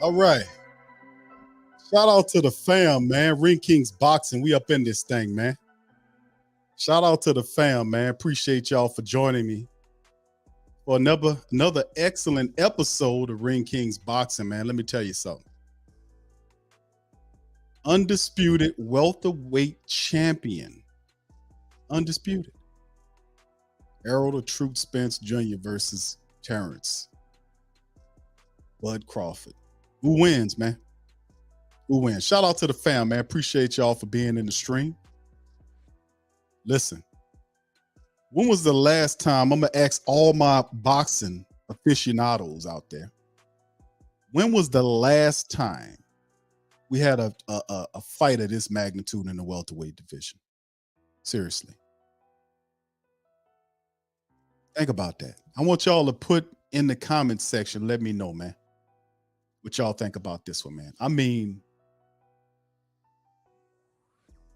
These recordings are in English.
All right. Shout out to the fam, man. Ring Kings Boxing. We up in this thing, man. Shout out to the fam, man. Appreciate y'all for joining me for another excellent episode of Ring Kings Boxing, man. Let me tell you something. Undisputed welterweight champion. Undisputed. Errol the Truth Spence Jr. versus Terrance. Bud Crawford. Who wins, man? Who wins? Shout out to the fam, man. Appreciate y'all for being in the stream. Listen, when was the last time, I'm going to ask all my boxing aficionados out there, when was the last time we had a fight of this magnitude in the welterweight division? Seriously. Think about that. I want y'all to put in the comments section, let me know, man, what y'all think about this one, man. I mean,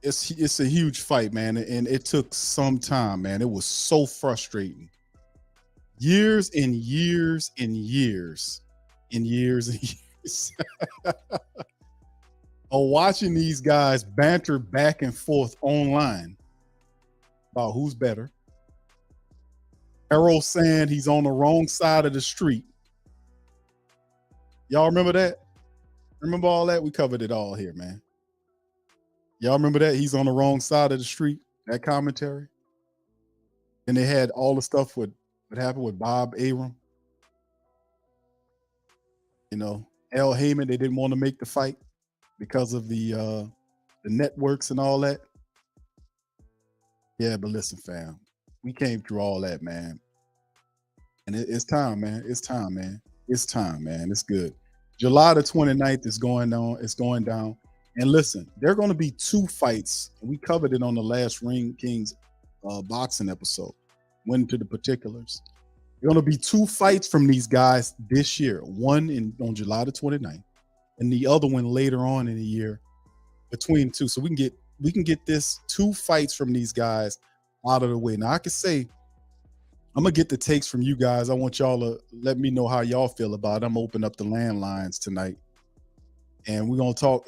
it's a huge fight, man, and it took some time, man. It was so frustrating. Years and years and years and years and years of watching these guys banter back and forth online about who's better. Errol saying he's on the wrong side of the street. Y'all remember that? Remember all that? We covered it all here, man. Y'all remember that? He's on the wrong side of the street, that commentary? And they had all the stuff with what happened with Bob Arum. You know, Al Heyman, they didn't want to make the fight because of the networks and all that. Yeah, but listen, fam, we came through all that, man. And it's time, man. It's time, man. It's time, man. It's good. July the 29th is going on. It's going down. And listen, there are going to be two fights. We covered it on the last Ring Kings boxing episode. Went into the particulars. There are going to be two fights from these guys this year. One on July the 29th, and the other one later on in the year between two. So we can get this two fights from these guys out of the way. Now I can say, I'm gonna get the takes from you guys. I want y'all to let me know how y'all feel about it. I'm gonna open up the landlines tonight, and we're gonna talk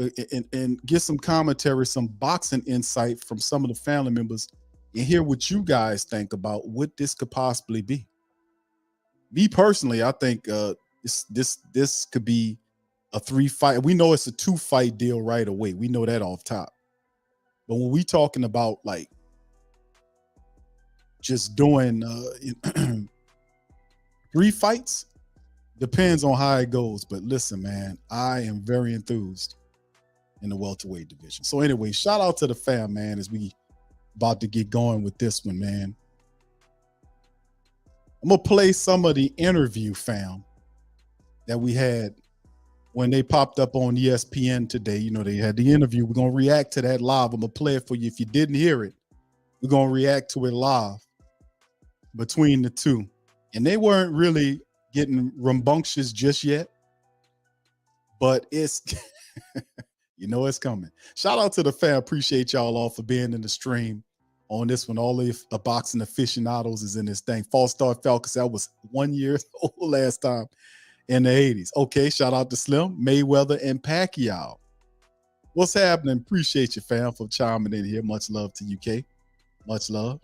and get some commentary, some boxing insight from some of the family members, and hear what you guys think about what this could possibly be. Me personally, I think this could be a 3-fight. We know it's a 2-fight deal right away. We know that off top. But when we talking about like just doing 3 fights, depends on how it goes. But listen, man, I am very enthused in the welterweight division. So anyway, shout out to the fam, man, as we about to get going with this one, man. I'm gonna play some of the interview, fam, that we had when they popped up on ESPN today. You know, they had the interview. We're gonna react to that live. I'm gonna play it for you. If you didn't hear it, we're gonna react to it live between the two. And they weren't really getting rambunctious just yet, but it's you know it's coming. Shout out to the fam. Appreciate y'all all for being in the stream on this one. All the boxing aficionados is in this thing. False Start Falcons, that was 1 year old last time in the 80s. Okay, shout out to Slim, Mayweather, and Pacquiao. What's happening? Appreciate you, fam, for chiming in here. Much love to UK. Much love.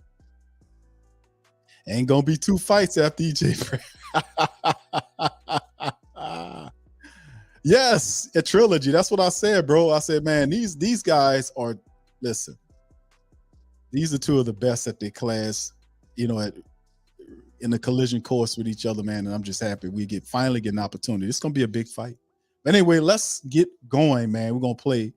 Ain't gonna be 2 fights after EJ. Yes, a trilogy. That's what I said, bro. I said, man, these guys are, listen, these are 2 of the best at their class, you know, in the collision course with each other, man. And I'm just happy we finally get an opportunity. It's gonna be a big fight. But anyway, let's get going, man. We're gonna play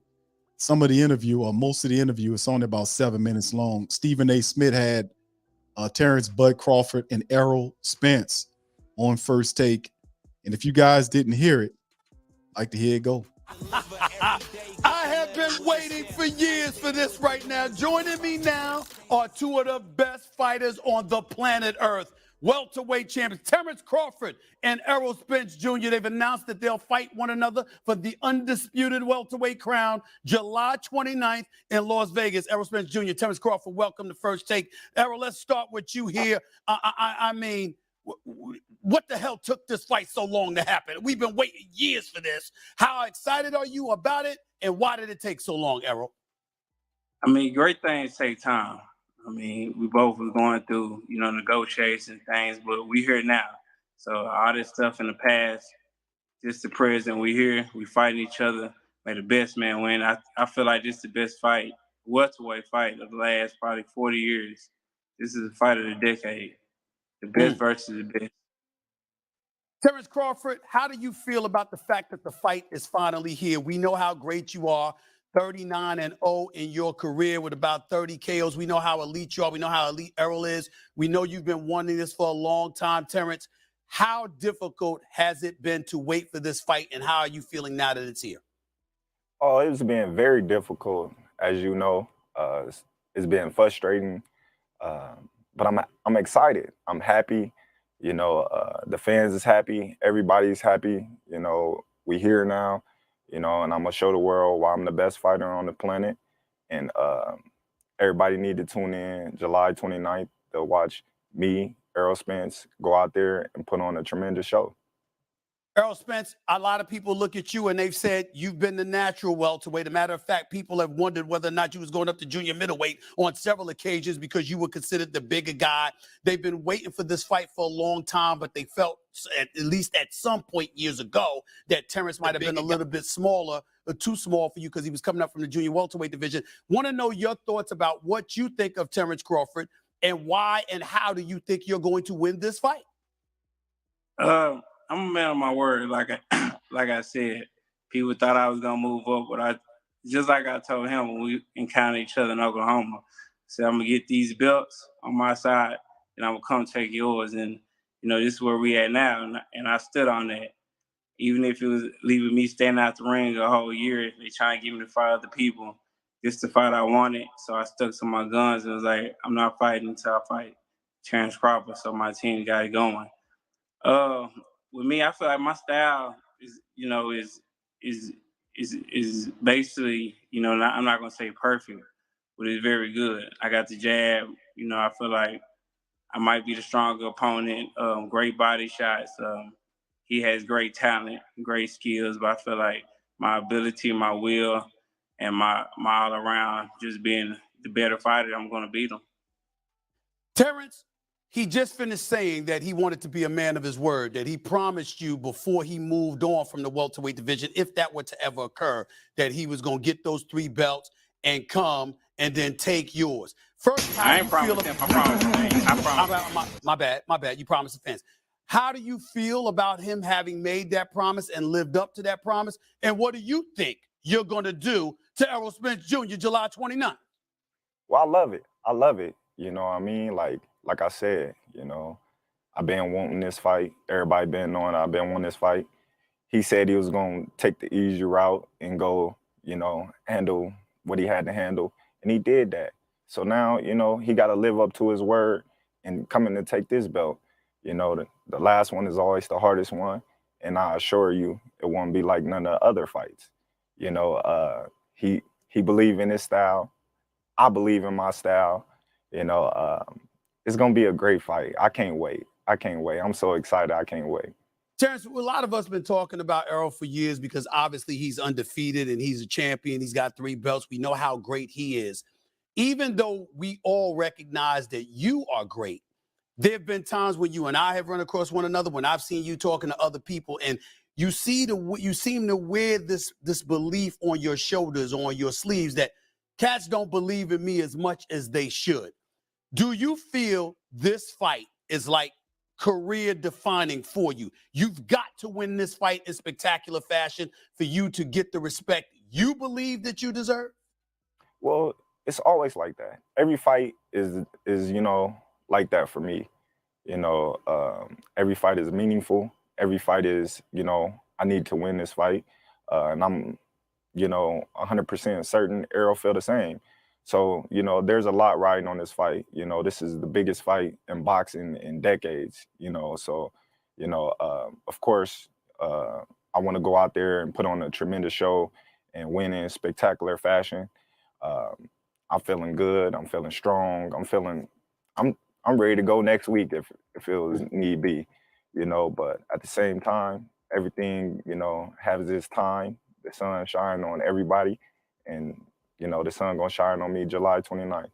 some of the interview, or most of the interview. It's only about 7 minutes long. Stephen A. Smith had Terrence Bud Crawford and Errol Spence on First Take. And if you guys didn't hear it, I'd like to hear it go. I have been waiting for years for this right now. Joining me now are 2 of the best fighters on the planet Earth. Welterweight champions Terence Crawford and Errol Spence Jr. They've announced that they'll fight one another for the undisputed welterweight crown July 29th in Las Vegas. Errol Spence Jr., Terence Crawford, welcome to First Take. Errol, let's start with you here. I mean, what the hell took this fight so long to happen? We've been waiting years for this. How excited are you about it, and why did it take so long, Errol? I mean, great things take time. I mean, we both was going through, negotiations and things, but we here now. So all this stuff in the past, just the present, we here, we fighting each other. May the best man win. I feel like this is the best fight, welterweight fight of the last probably 40 years. This is the fight of the decade. The best versus the best. Terence Crawford, how do you feel about the fact that the fight is finally here? We know how great you are, 39-0 in your career with about 30 KOs. We know how elite you are. We know how elite Errol is. We know you've been wanting this for a long time, Terence. How difficult has it been to wait for this fight, and how are you feeling now that it's here? Oh, it's been very difficult, as you know. It's been frustrating, but I'm excited. I'm happy. The fans is happy. Everybody's happy. We here now. And I'm gonna show the world why I'm the best fighter on the planet. And everybody need to tune in July 29th to watch me, Errol Spence, go out there and put on a tremendous show. Errol Spence, a lot of people look at you and they've said you've been the natural welterweight. As a matter of fact, people have wondered whether or not you was going up to junior middleweight on several occasions because you were considered the bigger guy. They've been waiting for this fight for a long time, but they felt, at least at some point years ago, that Terrance might have been a little bit smaller or too small for you because he was coming up from the junior welterweight division. Want to know your thoughts about what you think of Terence Crawford and why and how do you think you're going to win this fight? I'm a man of my word. Like I said, people thought I was gonna move up, but just like I told him when we encountered each other in Oklahoma, I said I'm gonna get these belts on my side, and I'm gonna come take yours. And this is where we at now, and I stood on that. Even if it was leaving me standing out the ring a whole year, they trying to get me to fight other people. This the fight I wanted, so I stuck to my guns and was like, I'm not fighting until I fight Terence Crawford. So my team got it going. With me, I feel like my style is basically, I'm not gonna say perfect, but it's very good. I got the jab. I feel like I might be the stronger opponent. Great body shots. He has great talent, great skills, but I feel like my ability, my will, and my all around just being the better fighter, I'm gonna beat him. Terence, he just finished saying that he wanted to be a man of his word, that he promised you before he moved on from the welterweight division, if that were to ever occur, that he was going to get those 3 belts and come and then take yours. First, how do you feel about my bad. You promised the fans. How do you feel about him having made that promise and lived up to that promise? And what do you think you're going to do to Errol Spence Jr. July 29th? Well, I love it. I love it. You know what I mean? Like I said, I've been wanting this fight. Everybody been knowing I've been wanting this fight. He said he was going to take the easy route and go, handle what he had to handle. And he did that. So now, he got to live up to his word and coming to take this belt. The last one is always the hardest one. And I assure you, it won't be like none of the other fights. He believed in his style. I believe in my style. It's going to be a great fight. I can't wait. I'm so excited. I can't wait. Terence, a lot of us have been talking about Errol for years because obviously he's undefeated and he's a champion. He's got 3 belts. We know how great he is. Even though we all recognize that you are great, there have been times when you and I have run across one another, when I've seen you talking to other people, and you seem to wear this belief on your shoulders, on your sleeves, that cats don't believe in me as much as they should. Do you feel this fight is like career defining for you? You've got to win this fight in spectacular fashion for you to get the respect you believe that you deserve? Well, it's always like that. Every fight is like that for me. Every fight is meaningful. Every fight is, I need to win this fight. And I'm, 100% certain Errol feel the same. So, there's a lot riding on this fight. This is the biggest fight in boxing in decades, So, of course, I want to go out there and put on a tremendous show and win in spectacular fashion. I'm feeling good. I'm feeling strong. I'm ready to go next week if it was need be, you know. But at the same time, everything, you know, has its time. The sun shine on everybody, and you know the sun gonna shine on me July 29th.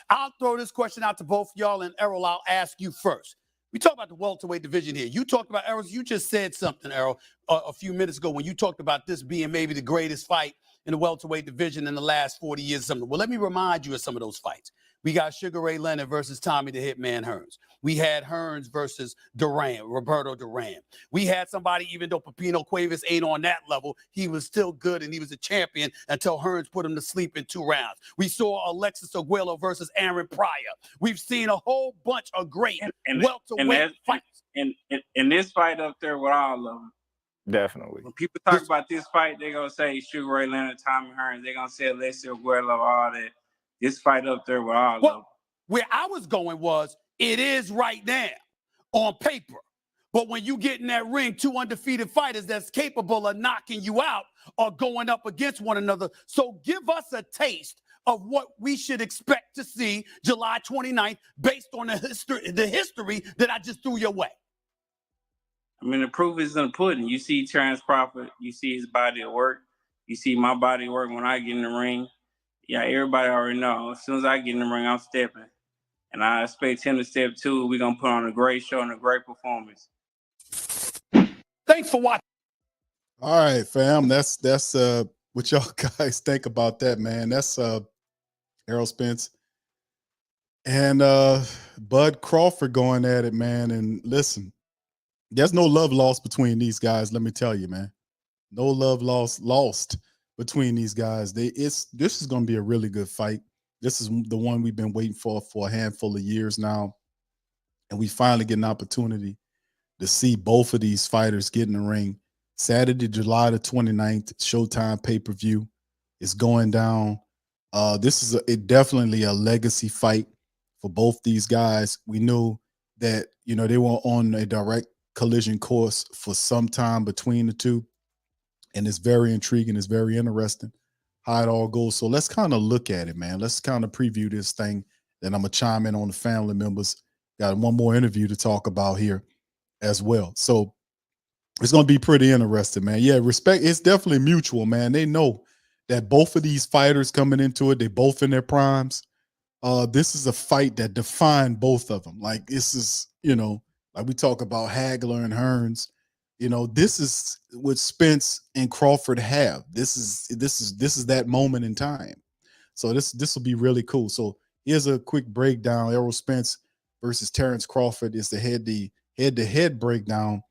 I'll throw this question out to both y'all, and Errol, I'll ask you first. We talk about the welterweight division here. You talked about, Errol, you just said something, Errol, a few minutes ago when you talked about this being maybe the greatest fight in the welterweight division in the last 40 years or something. Well, let me remind you of some of those fights. We got Sugar Ray Leonard versus Tommy the Hitman Hearns. We had Hearns versus Roberto Duran. We had somebody, even though Pepino Cuevas ain't on that level, he was still good and he was a champion until Hearns put him to sleep in 2 rounds. We saw Alexis Arguello versus Aaron Pryor. We've seen a whole bunch of great welterweight fights. And this fight up there with all of them. Definitely. When people talk about this fight, they're going to say Sugar Ray Leonard, Tommy Hearns. They're going to say Alexis Arguello, all that. This fight up there with all of them. Where I was going was, it is right now on paper. But when you get in that ring, 2 undefeated fighters that's capable of knocking you out are going up against one another. So give us a taste of what we should expect to see July 29th based on the history that I just threw your way. I mean, the proof is in the pudding. You see Terence Crawford, you see his body of work. You see my body of work when I get in the ring. Yeah, everybody already know. As soon as I get in the ring, I'm stepping. And I expect him to step too. We're going to put on a great show and a great performance. Thanks for watching. All right, fam. That's what y'all guys think about that, man. That's Errol Spence and Bud Crawford going at it, man. And listen, there's no love lost between these guys, let me tell you, man. No love lost between these guys. This is going to be a really good fight. This is the one we've been waiting for a handful of years now. And we finally get an opportunity to see both of these fighters get in the ring. Saturday, July the 29th, Showtime pay-per-view is going down. This is definitely a legacy fight for both these guys. We knew that, you know, they were on a direct collision course for some time between the two. And it's very intriguing. It's very interesting how it all goes. So let's kind of look at it, man. Let's kind of preview this thing. Then I'm going to chime in on the family members. Got one more interview to talk about here as well. So it's going to be pretty interesting, man. Yeah, respect. It's definitely mutual, man. They know that both of these fighters coming into it, they both in their primes. This is a fight that defined both of them. Like, this is, you know, like we talk about Hagler and Hearns. You know, this is what Spence and Crawford have. This is that moment in time. So this will be really cool. So here's a quick breakdown. Errol Spence versus Terence Crawford is the head-to-head breakdown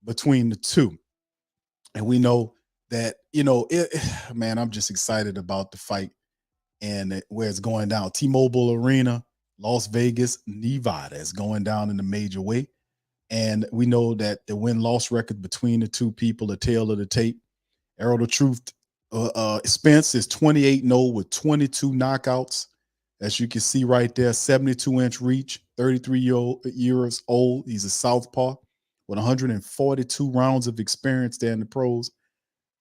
between the two. And we know that, you know, man, I'm just excited about the fight and where it's going down. T-Mobile Arena, Las Vegas, Nevada is going down in a major way. And we know that the win-loss record between the two people, the tail of the tape. Errol the Truth, Spence is 28-0 with 22 knockouts. As you can see right there, 72-inch reach, 33 years old. He's a southpaw with 142 rounds of experience there in the pros.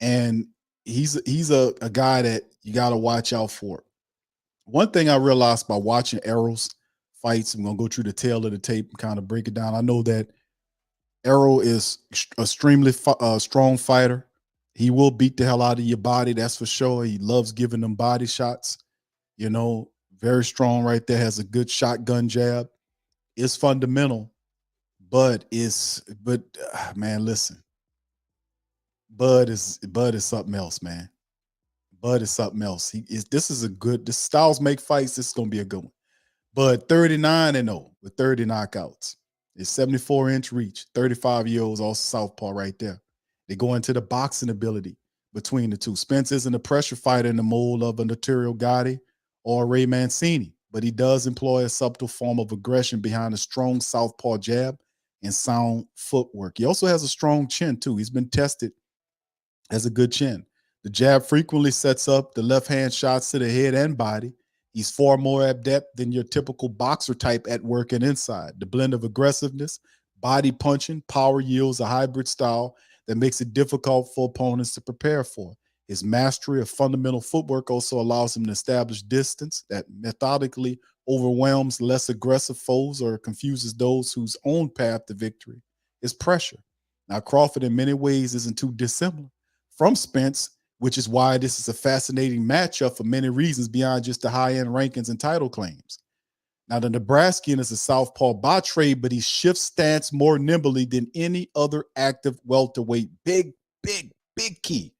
And he's a guy that you got to watch out for. One thing I realized by watching Errol's fights, I'm going to go through the tail of the tape and kind of break it down. I know that Errol is a extremely strong fighter. He will beat the hell out of your body, that's for sure. He loves giving them body shots. You know, very strong right there, has a good shotgun jab. It's fundamental, but man, listen. Bud is something else, man. Bud is something else. This styles make fights. This is going to be a good one. Bud 39-0 with 30 knockouts. It's 74-inch reach, 35-year-olds, also southpaw right there. They go into the boxing ability between the two. Spence isn't a pressure fighter in the mold of a Notario Gotti or Ray Mancini, but he does employ a subtle form of aggression behind a strong southpaw jab and sound footwork. He also has a strong chin, too. He's been tested as a good chin. The jab frequently sets up the left-hand shots to the head and body. He's far more adept than your typical boxer type at work and inside. The blend of aggressiveness, body punching, power yields a hybrid style that makes it difficult for opponents to prepare for. His mastery of fundamental footwork also allows him to establish distance that methodically overwhelms less aggressive foes or confuses those whose own path to victory is pressure. Now, Crawford in many ways isn't too dissimilar from Spence, which is why this is a fascinating matchup for many reasons beyond just the high-end rankings and title claims. Now, the Nebraskan is a southpaw by trade, but he shifts stance more nimbly than any other active welterweight. Big key.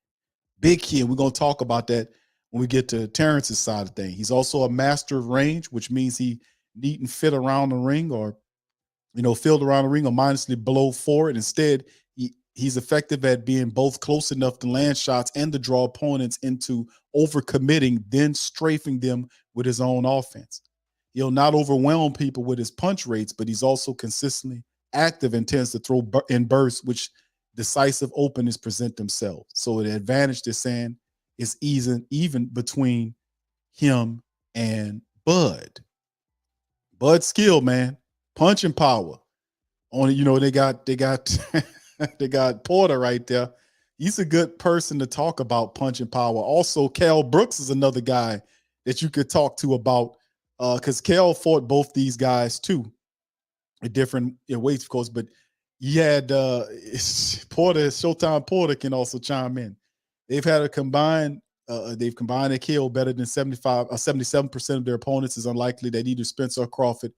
Big key. And we're going to talk about that when we get to Terrence's side of things. He's also a master of range, which means he needn't fit around the ring or, field around the ring or mindlessly blow forward. Instead, he's effective at being both close enough to land shots and to draw opponents into overcommitting, then strafing them with his own offense. He'll not overwhelm people with his punch rates, but he's also consistently active and tends to throw in bursts, which decisive openings present themselves. So the advantage they're saying is even between him and Bud. Bud's skill, man, punching power. Only they got they got Porter right there. He's a good person to talk about punching power. Also, Kell Brooks is another guy that you could talk to about because Kell fought both these guys too at different weights, of course, but he had Porter, Showtime Porter can also chime in. They've had a combined, they've combined a KO better than 77% of their opponents. Is unlikely that either Spence or Crawford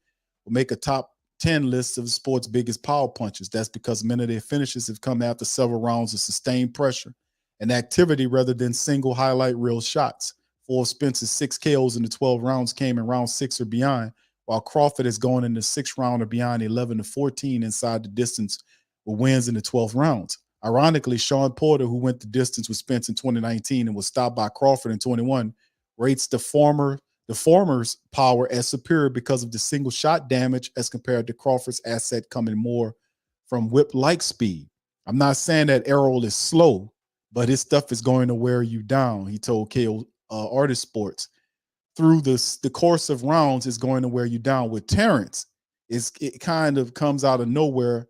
will make a top 10 list of the sport's biggest power punches. That's because many of their finishes have come after several rounds of sustained pressure and activity rather than single highlight reel shots. 4 of Spence's 6 KOs in the 12 rounds came in round 6 or beyond, while Crawford is going in the 6th round or beyond 11 to 14 inside the distance with wins in the 12th rounds. Ironically, Sean Porter, who went the distance with Spence in 2019 and was stopped by Crawford in 21, rates the former's power as superior because of the single shot damage as compared to Crawford's asset coming more from whip-like speed. I'm not saying that Errol is slow, but his stuff is going to wear you down, he told KO Artist Sports. Through the course of rounds is going to wear you down. With Terrance, it kind of comes out of nowhere.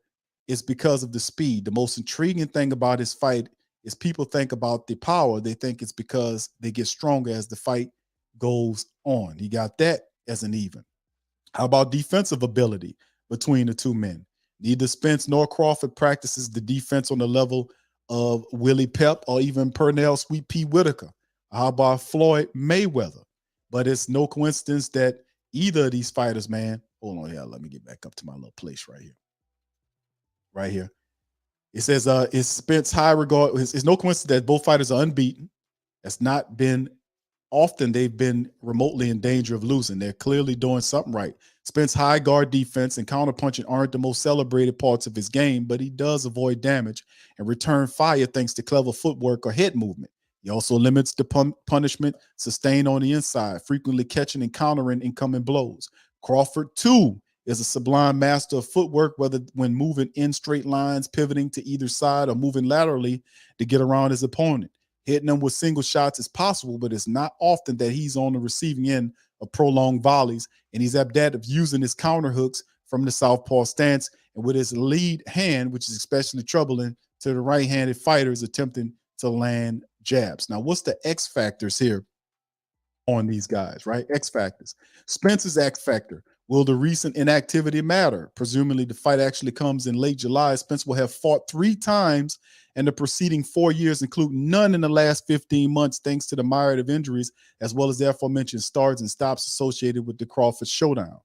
It's because of the speed. The most intriguing thing about his fight is people think about the power. They think it's because they get stronger as the fight goes on. He got that as an even. How about defensive ability between the two men? Neither Spence nor Crawford practices the defense on the level of Willie Pep or even Pernell Sweet Pea Whitaker. How about Floyd Mayweather? But it's no coincidence that either of these fighters, man, hold on here. Let me get back up to my little place right here. Right here. It says, it's Spence high regard. It's no coincidence that both fighters are unbeaten. That's not been often they've been remotely in danger of losing. They're clearly doing something right. Spence high guard defense and counterpunching aren't the most celebrated parts of his game, but he does avoid damage and return fire thanks to clever footwork or head movement. He also limits the punishment sustained on the inside, frequently catching and countering incoming blows. Crawford, too, is a sublime master of footwork, whether when moving in straight lines, pivoting to either side, or moving laterally to get around his opponent. Hitting him with single shots is possible, but it's not often that he's on the receiving end of prolonged volleys, and he's adept of using his counter hooks from the southpaw stance and with his lead hand, which is especially troubling to the right-handed fighters attempting to land jabs. Now, what's the X factors here on these guys, right? X factors. Spence's X factor. Will the recent inactivity matter? Presumably, the fight actually comes in late July. Spence will have fought 3 times in the preceding 4 years, including none in the last 15 months, thanks to the myriad of injuries, as well as the aforementioned starts and stops associated with the Crawford showdown.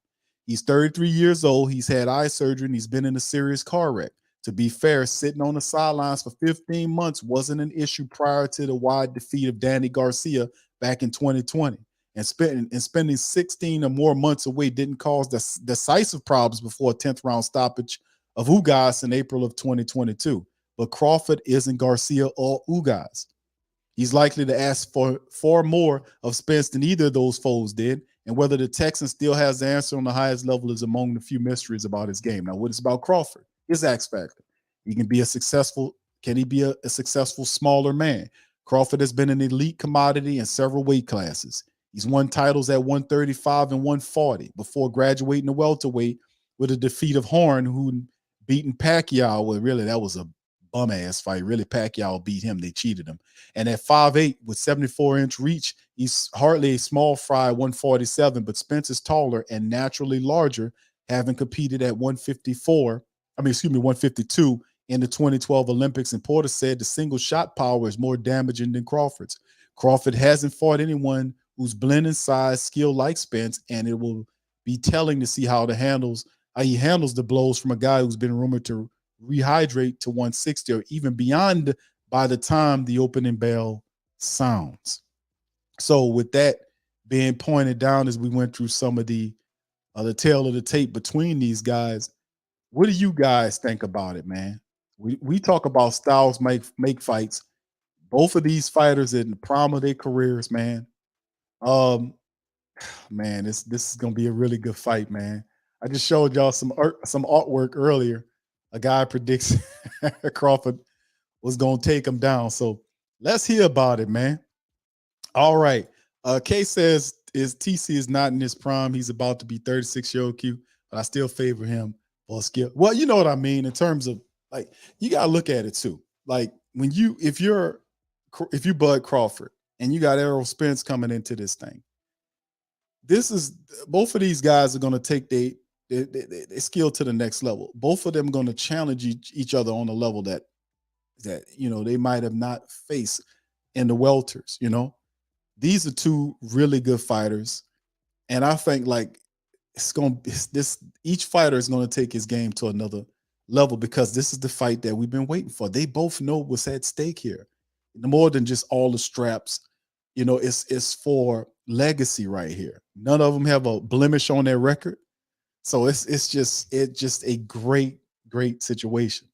He's 33 years old. He's had eye surgery, and he's been in a serious car wreck. To be fair, sitting on the sidelines for 15 months wasn't an issue prior to the wide defeat of Danny Garcia back in 2020. And spending 16 or more months away didn't cause decisive problems before a 10th round stoppage of Ugas in April of 2022. But Crawford isn't Garcia or Ugas. He's likely to ask for far more of Spence than either of those foes did. And whether the Texan still has the answer on the highest level is among the few mysteries about his game. Now, what is about Crawford? His X factor. He can be can he be a successful smaller man? Crawford has been an elite commodity in several weight classes. He's won titles at 135 and 140 before graduating to welterweight with a defeat of Horn, who beaten Pacquiao. Well, really, that was a bum ass fight. Really, Pacquiao beat him. They cheated him. And at 5'8" with 74-inch reach, he's hardly a small fry, 147. But Spence is taller and naturally larger, having competed at 152 in the 2012 Olympics. And Porter said the single shot power is more damaging than Crawford's. Crawford hasn't fought anyone who's blending size, skill like Spence, and it will be telling to see how he handles the blows from a guy who's been rumored to rehydrate to 160 or even beyond by the time the opening bell sounds. So with that being pointed down as we went through some of the tail of the tape between these guys, what do you guys think about it, man? We talk about styles make fights. Both of these fighters in the prime of their careers, man. Man, this is gonna be a really good fight, man. I just showed y'all some artwork earlier. A guy predicts Crawford was gonna take him down. So let's hear about it, man. All right. Kay says TC is not in his prime. He's about to be 36-year-old Q, but I still favor him for skill. Well, you know what I mean in terms of, like, you gotta look at it too. Like if you Bud Crawford and you got Errol Spence coming into this thing, both of these guys are going to take their skill to the next level. Both of them are going to challenge each other on a level that they might have not faced in the welters. These are two really good fighters, and I think each fighter is going to take his game to another level because this is the fight that we've been waiting for. They both know what's at stake here, more than just all the straps. It's for legacy right here. None of them have a blemish on their record, so it's just a great situation.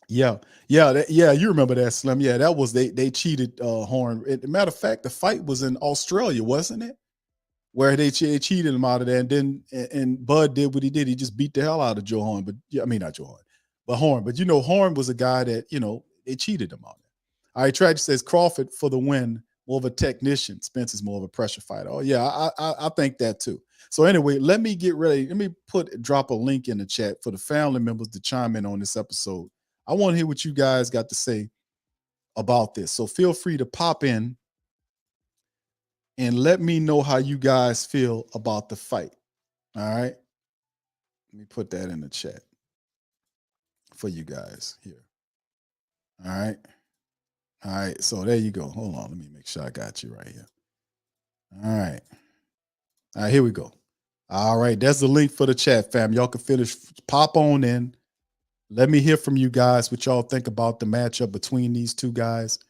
Yeah. You remember that, Slim? Yeah, that was they cheated Horn. Matter of fact, the fight was in Australia, wasn't it? Where they cheated him out of there, and then and Bud did what he did. He just beat the hell out of Joe Horn. But yeah, I mean not Joe Horn, but Horn. But Horn was a guy that they cheated him on it. All right, Tragic says Crawford for the win. More of a technician. Spence is more of a pressure fighter. Oh yeah, I think that too. So anyway, let me get ready. Let me drop a link in the chat for the family members to chime in on this episode. I want to hear what you guys got to say about this. So feel free to pop in and let me know how you guys feel about the fight. All right. Let me put that in the chat for you guys here. All right. All right, so there you go. Hold on, let me make sure I got you right here. All right, here we go. All right, that's the link for the chat, fam. Y'all can finish. Pop on in. Let me hear from you guys what y'all think about the matchup between these two guys.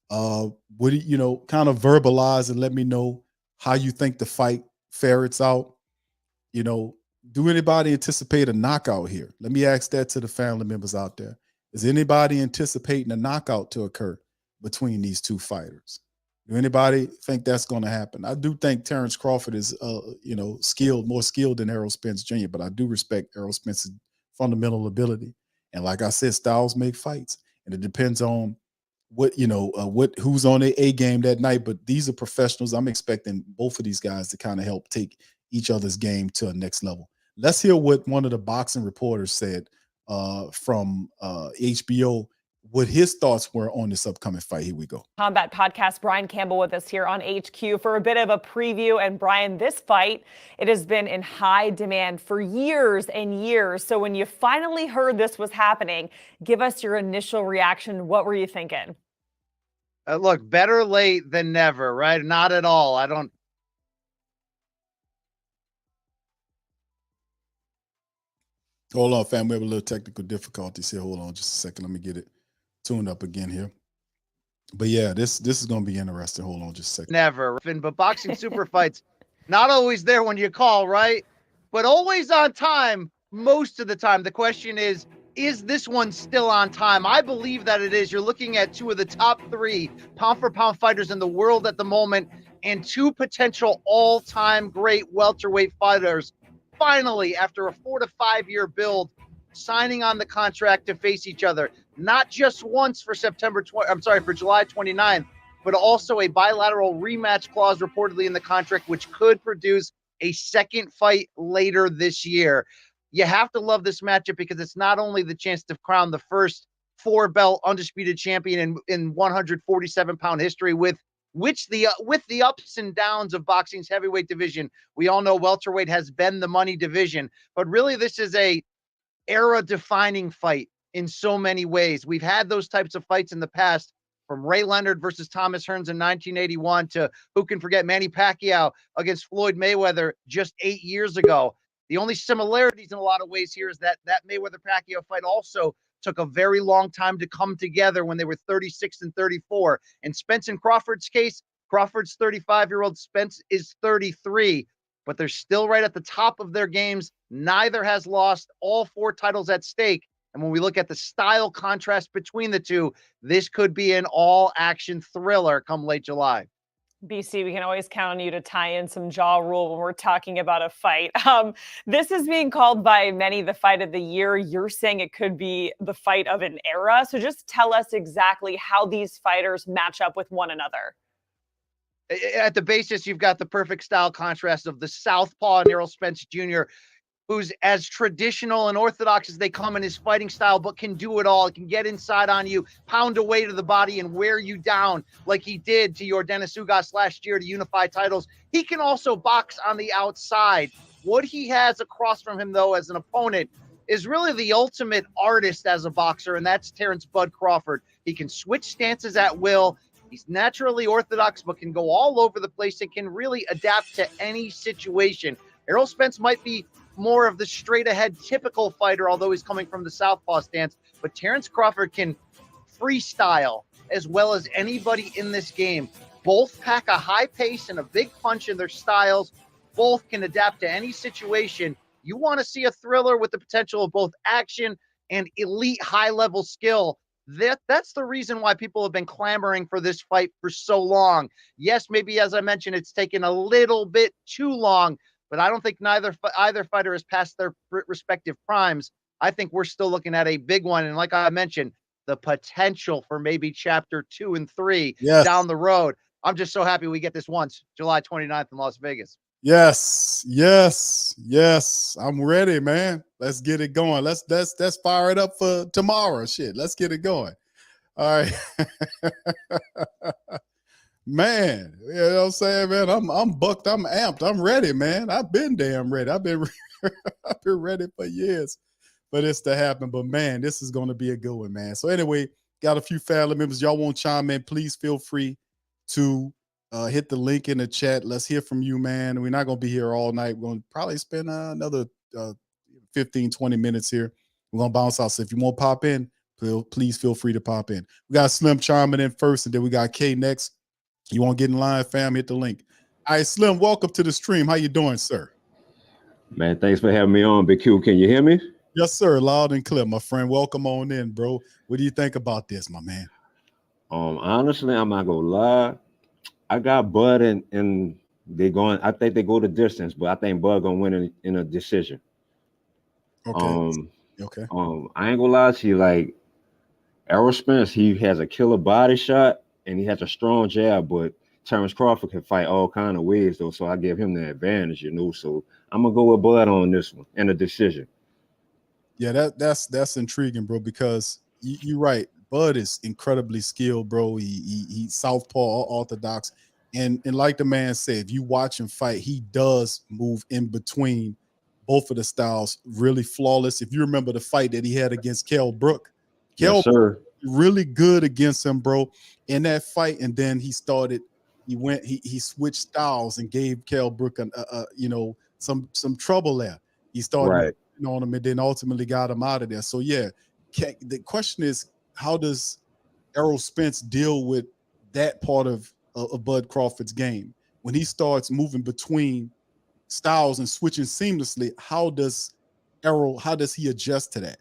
What do kind of verbalize and let me know how you think the fight ferrets out. Do anybody anticipate a knockout here? Let me ask that to the family members out there. Is anybody anticipating a knockout to occur between these two fighters? Do anybody think that's going to happen? I do think Terence Crawford is, more skilled than Errol Spence Jr., but I do respect Errol Spence's fundamental ability. And like I said, styles make fights, and it depends on who's on their A game that night. But these are professionals. I'm expecting both of these guys to kind of help take each other's game to a next level. Let's hear what one of the boxing reporters said from HBO, what his thoughts were on this upcoming fight. Here we go. Combat Podcast, Brian Campbell with us here on HQ for a bit of a preview. And Brian, this fight, it has been in high demand for years and years. So when you finally heard this was happening, give us your initial reaction. What were you thinking? Look, better late than never, right? Not at all. Hold on, fam. We have a little technical difficulties here. Hold on just a second. Let me get it tuned up again here. But yeah, this is going to be interesting. Hold on just a second. Never. But boxing super fights, not always there when you call, right? But always on time most of the time. The question is this one still on time? I believe that it is. You're looking at two of the top 3 pound-for-pound fighters in the world at the moment and 2 potential all-time great welterweight fighters. Finally, after a 4 to 5 year build, signing on the contract to face each other, not just once for for July 29th, but also a bilateral rematch clause reportedly in the contract, which could produce a second fight later this year. You have to love this matchup because it's not only the chance to crown the first 4-belt undisputed champion in 147-pound history with the ups and downs of boxing's heavyweight division. We all know welterweight has been the money division, but really this is a era-defining fight in so many ways. We've had those types of fights in the past, from Ray Leonard versus Thomas Hearns in 1981 to, who can forget, Manny Pacquiao against Floyd Mayweather just 8 years ago. The only similarities in a lot of ways here is that Mayweather-Pacquiao fight also took a very long time to come together when they were 36 and 34. In Spence and Crawford's case, Crawford's 35-year-old, Spence is 33, but they're still right at the top of their games. Neither has lost, all 4 titles at stake. And when we look at the style contrast between the two, this could be an all-action thriller come late July. BC, we can always count on you to tie in some jaw rule when we're talking about a fight. This is being called by many the fight of the year. You're saying it could be the fight of an era. So just tell us exactly how these fighters match up with one another. At the basis, you've got the perfect style contrast of the southpaw and Errol Spence Jr., who's as traditional and orthodox as they come in his fighting style, but can do it all. He can get inside on you, pound away to the body, and wear you down like he did to your Dennis Ugas last year to unify titles. He can also box on the outside. What he has across from him, though, as an opponent is really the ultimate artist as a boxer, and that's Terence "Bud" Crawford. He can switch stances at will. He's naturally orthodox, but can go all over the place and can really adapt to any situation. Errol Spence might be more of the straight-ahead typical fighter, although he's coming from the southpaw stance. But Terence Crawford can freestyle as well as anybody in this game. Both pack a high pace and a big punch in their styles. Both can adapt to any situation. You want to see a thriller with the potential of both action and elite high-level skill. That's the reason why people have been clamoring for this fight for so long. Yes, maybe, as I mentioned, it's taken a little bit too long, but I don't think either fighter has passed their respective primes. I think we're still looking at a big one. And like I mentioned, the potential for maybe chapter 2 and 3 down the road. I'm just so happy we get this once, July 29th in Las Vegas. Yes. I'm ready, man. Let's get it going. Let's fire it up for tomorrow. Shit, let's get it going. All right. Man, you know what I'm saying, man? I'm bucked, I'm amped, I'm ready, man. I've been damn ready. I've been ready for years for this to happen. But man, this is gonna be a good one, man. So anyway, got a few family members. Y'all want to chime in, please feel free to hit the link in the chat. Let's hear from you, man. We're not gonna be here all night. We're gonna probably spend another 15-20 minutes here. We're gonna bounce out. So if you want to pop in, please feel free to pop in. We got Slim chiming in first, and then we got K next. You want to get in line, fam? Hit the link. All right, Slim, welcome to the stream. How you doing, sir? Man, thanks for having me on, Big Q. Can you hear me? Yes, sir. Loud and clear, my friend. Welcome on in, bro. What do you think about this, my man? Honestly, I'm not gonna lie. I got Bud and they going. I think they go the distance, but I think Bud gonna win in a decision. Okay. Okay. I ain't gonna lie to you. Like Errol Spence, he has a killer body shot and he has a strong jab, but Terence Crawford can fight all kind of ways though. So I give him the advantage, you know. So I'm gonna go with Bud on this one in a decision. Yeah, that's intriguing, bro, because you're right. Bud is incredibly skilled, bro. He's southpaw, orthodox, and like the man said, if you watch him fight, he does move in between both of the styles, really flawless. If you remember the fight that he had against Kell Brook, Yes, sir. Really good against him, bro, in that fight, and then he switched styles and gave Kell Brook some trouble there. He started on him and then ultimately got him out of there. So yeah, the question is, how does Errol Spence deal with that part of Bud Crawford's game when he starts moving between styles and switching seamlessly? How does he adjust to that?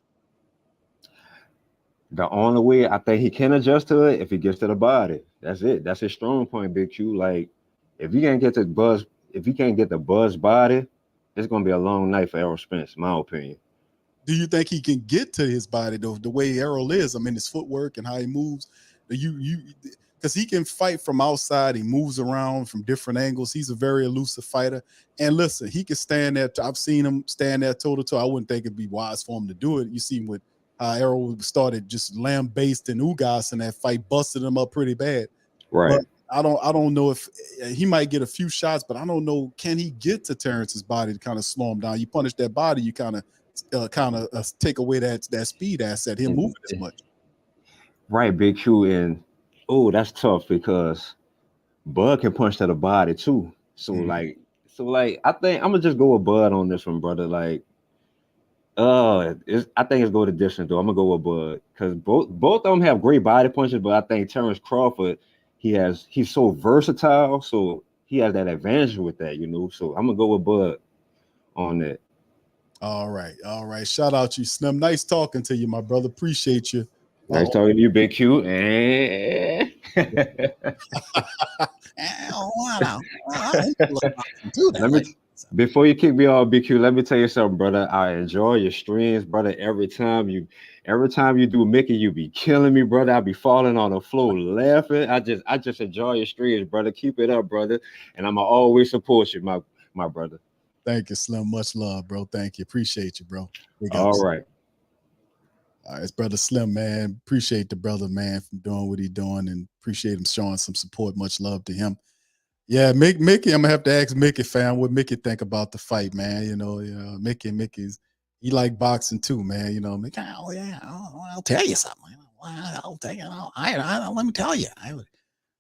The only way I think he can adjust to it if he gets to the body. That's it. That's his strong point, Big Q. Like if you can't get the Buzz body, it's gonna be a long night for Errol Spence, in my opinion. Do you think he can get to his body though, the way Errol is? I mean, his footwork and how he moves. Because he can fight from outside. He moves around from different angles. He's a very elusive fighter. And listen, he can stand there. I've seen him stand there toe to toe. I wouldn't think it'd be wise for him to do it. You see him with how Errol started just lambasting Ugas in that fight, busted him up pretty bad. Right. But I don't know if he might get a few shots, but I don't know, can he get to Terrence's body to kind of slow him down? You punish that body, you kind of take away that speed asset, him moving as much. Right, Big Q, and that's tough because Bud can punch to the body too. So like I think I'm gonna just go with Bud on this one, brother. Like, I think it's go the distance though. I'm gonna go with Bud because both of them have great body punches, but I think Terence Crawford, he's so versatile, so he has that advantage with that, So I'm gonna go with Bud on that. All right. Shout out you, Slim. Nice talking to you, my brother. Appreciate you. Nice talking to you, Big Q. Before you kick me off, BQ, let me tell you something, brother. I enjoy your streams, brother. Every time you do Mickey, you be killing me, brother. I be falling on the floor laughing. I just enjoy your streams, brother. Keep it up, brother. And I'ma always support you, my brother. Thank you, Slim. Much love, bro. Thank you. Appreciate you, bro. All right. All right, it's brother Slim, man. Appreciate the brother, man, from doing what he's doing, and appreciate him showing some support. Much love to him. Yeah, Mickey, I'm gonna have to ask Mickey, fam, what Mickey think about the fight, man. Mickey's he like boxing too, man. Mickey, I'll tell you something. I'll tell you. Let me tell you,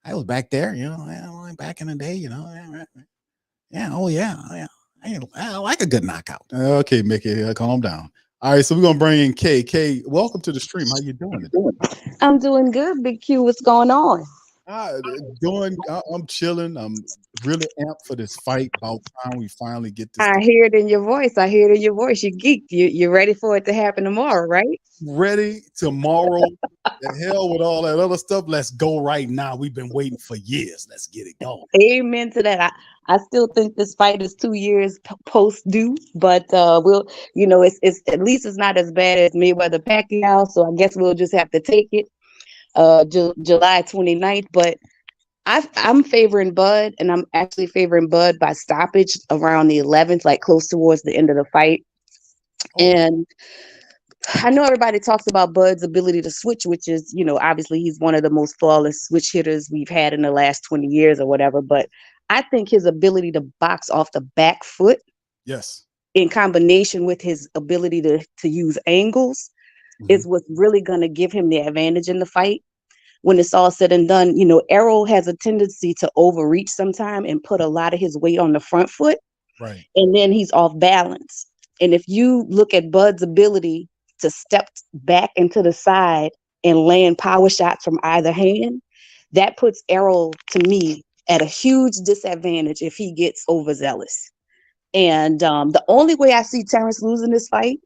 I was back there, back in the day, yeah. I like a good knockout. Okay, Mickey, calm down. All right, so we're gonna bring in Kay. Kay, welcome to the stream. How you doing? I'm doing good, Big Q. What's going on? I'm chilling. I'm really amped for this fight. About time we finally get this. I hear it in your voice. You geeked. You're ready for it to happen tomorrow, right? Ready tomorrow. The hell with all that other stuff. Let's go right now. We've been waiting for years. Let's get it going. Amen to that. I still think this fight is 2 years post due, but it's at least it's not as bad as Mayweather Pacquiao. So I guess we'll just have to take it. July 29th, but I'm favoring Bud, and I'm actually favoring Bud by stoppage around the 11th, like close towards the end of the fight. And I know everybody talks about Bud's ability to switch, which is, obviously he's one of the most flawless switch hitters we've had in the last 20 years or whatever. But I think his ability to box off the back foot, yes, in combination with his ability to use angles, is what's really going to give him the advantage in the fight. When it's all said and done, Errol has a tendency to overreach sometime and put a lot of his weight on the front foot. Right. And then he's off balance. And if you look at Bud's ability to step back into the side and land power shots from either hand, that puts Errol, to me, at a huge disadvantage if he gets overzealous. And the only way I see Terrance losing this fight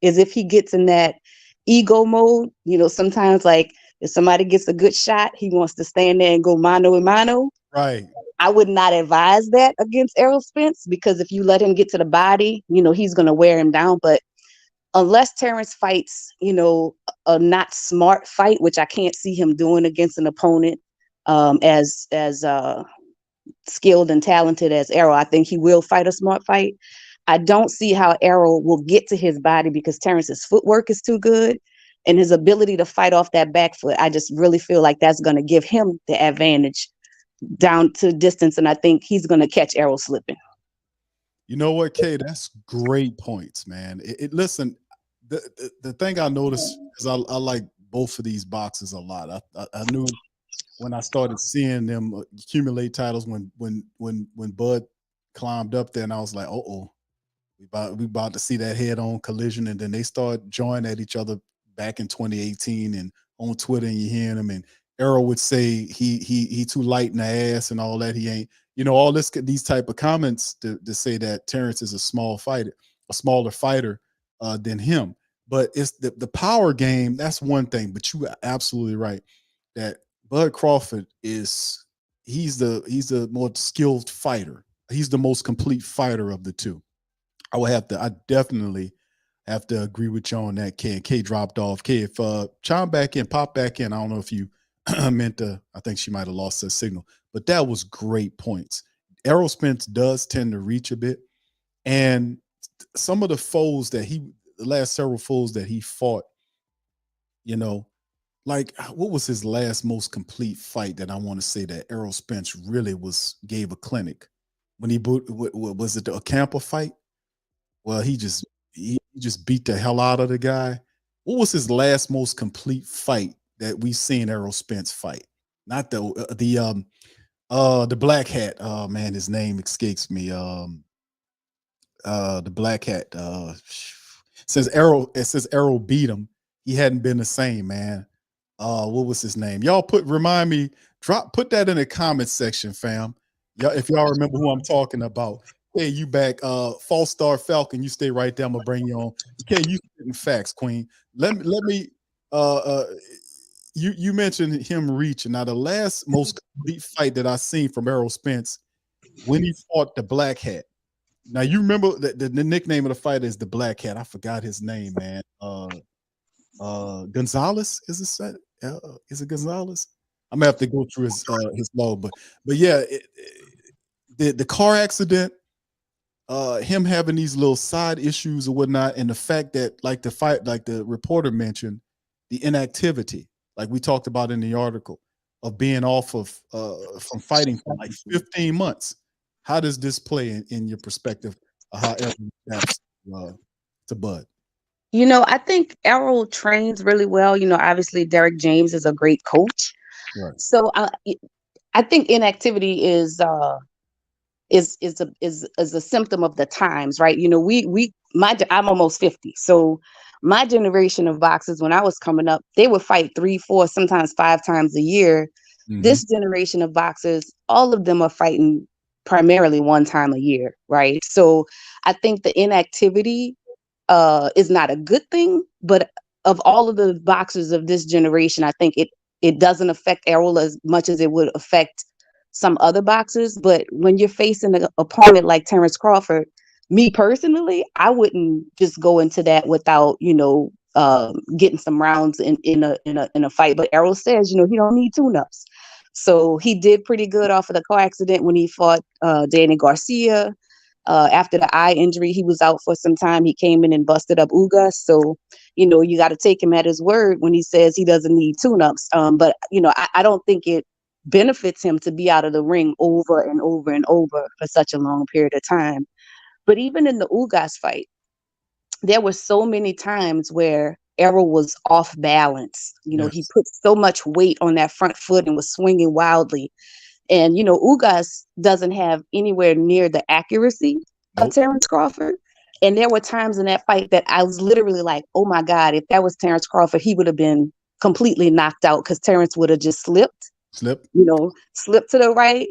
is if he gets in that ego mode. Sometimes like if somebody gets a good shot, he wants to stand there and go mano a mano. Right. I would not advise that against Errol Spence, because if you let him get to the body, he's going to wear him down. But unless Terrance fights, a not smart fight, which I can't see him doing against an opponent as skilled and talented as Errol, I think he will fight a smart fight. I don't see how Errol will get to his body because Terrance's footwork is too good, and his ability to fight off that back foot, I just really feel like that's going to give him the advantage down to distance, and I think he's going to catch Errol slipping. You know what, Kay? That's great points, man. Listen, the thing I noticed is I like both of these boxers a lot. I knew when I started seeing them accumulate titles when Bud climbed up there, and I was like, we about to see that head-on collision, and then they start joining at each other back in 2018 and on Twitter, and you hearing them, and Errol would say he too light in the ass and all that. He ain't, all these type of comments to say that Terrance is a smaller fighter than him. But it's the power game. That's one thing. But you are absolutely right that Bud Crawford he's the more skilled fighter. He's the most complete fighter of the two. I definitely have to agree with you on that, K. And K dropped off. K, if pop back in. I don't know if you meant to. I think she might have lost her signal, but that was great points. Errol Spence does tend to reach a bit, and some of the last several foes that he fought You know, like what was his last most complete fight that I want to say that Errol Spence really gave a clinic when was it a camper fight? Well, he just beat the hell out of the guy. What was his last most complete fight that we've seen Errol Spence fight? Not the black hat. Oh man, his name escapes me. The black hat. It says Errol beat him. He hadn't been the same, man. What was his name? Y'all remind me, put that in the comment section, fam. Y'all, if y'all remember who I'm talking about. Hey, you back, False Star Falcon. You stay right there. I'm gonna bring you on. Okay, you spitting facts, Queen. Let me you mentioned him reaching. Now, the last most complete fight that I seen from Errol Spence when he fought the black hat. Now you remember the nickname of the fighter is the Black Cat. I forgot his name, man. Gonzalez is it Gonzalez? I'm gonna have to go through his log, but yeah, the car accident, him having these little side issues or whatnot, and the fact that like the reporter mentioned, the inactivity, like we talked about in the article, of being off of from fighting for like 15 months. How does this play in your perspective of how Errol adapts to Bud? I think Errol trains really well. Obviously Derek James is a great coach. Right. So I think inactivity is a symptom of the times, right? I'm almost 50. So my generation of boxers, when I was coming up, they would fight 3, 4, sometimes 5 times a year. Mm-hmm. This generation of boxers, all of them are fighting primarily 1 time a year, right? So I think the inactivity is not a good thing, but of all of the boxers of this generation, I think it doesn't affect Errol as much as it would affect some other boxers. But when you're facing an opponent like Terence Crawford, me personally, I wouldn't just go into that without getting some rounds in a fight. But Errol says he don't need tune-ups. So he did pretty good off of the car accident when he fought Danny Garcia. After the eye injury, he was out for some time. He came in and busted up Ugas. So, you got to take him at his word when he says he doesn't need tune-ups. But, I don't think it benefits him to be out of the ring over and over and over for such a long period of time. But even in the Ugas fight, there were so many times where Errol was off balance. Yes. He put so much weight on that front foot and was swinging wildly. And, Ugas doesn't have anywhere near the accuracy of Terence Crawford. And there were times in that fight that I was literally like, oh my God, if that was Terence Crawford, he would have been completely knocked out because Terence would have just slipped to the right,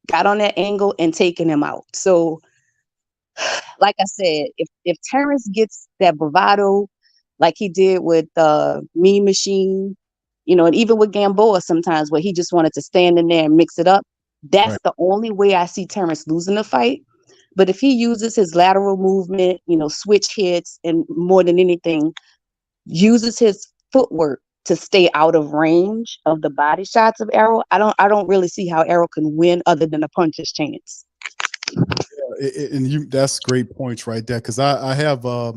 got on that angle and taken him out. So, like I said, if Terence gets that bravado like he did with Mean Machine, and even with Gamboa sometimes where he just wanted to stand in there and mix it up, that's the only way I see Terence losing the fight. But if he uses his lateral movement, switch hits, and more than anything, uses his footwork to stay out of range of the body shots of Errol, I don't really see how Errol can win other than a puncher's chance. And that's great points right there, because I have I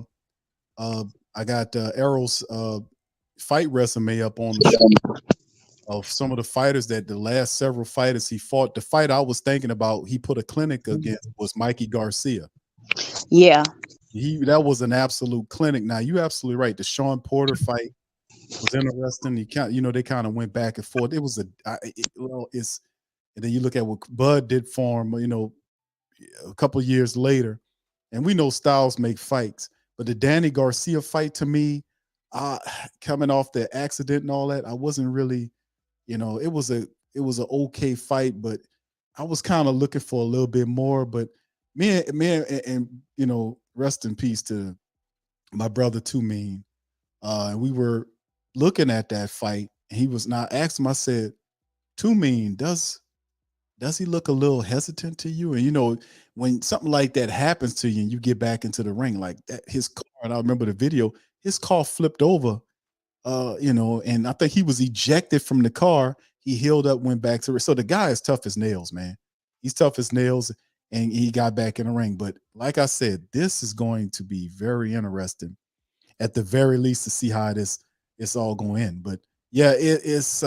got Errol's fight resume up on the show of some of the fighters that the last several fighters he fought. The fight I was thinking about, he put a clinic against was Mikey Garcia. Yeah. That was an absolute clinic. Now, you're absolutely right. The Sean Porter fight was interesting. They kind of went back and forth. It was and then you look at what Bud did for him, a couple of years later, and we know styles make fights. But the Danny Garcia fight, to me, coming off the accident and all that, I wasn't really, it was an okay fight, but I was kind of looking for a little bit more. But me and rest in peace to my brother Too Mean. And we were looking at that fight, and he was not asked him. I said, Too Mean, does he look a little hesitant to you? And when something like that happens to you and you get back into the ring like that, his car, and I remember the video, his car flipped over, and I think he was ejected from the car. He healed up, went back to it. So the guy is tough as nails, man. He's tough as nails, and he got back in the ring. But like I said, this is going to be very interesting, at the very least, to see how this it's all going in. But yeah, it's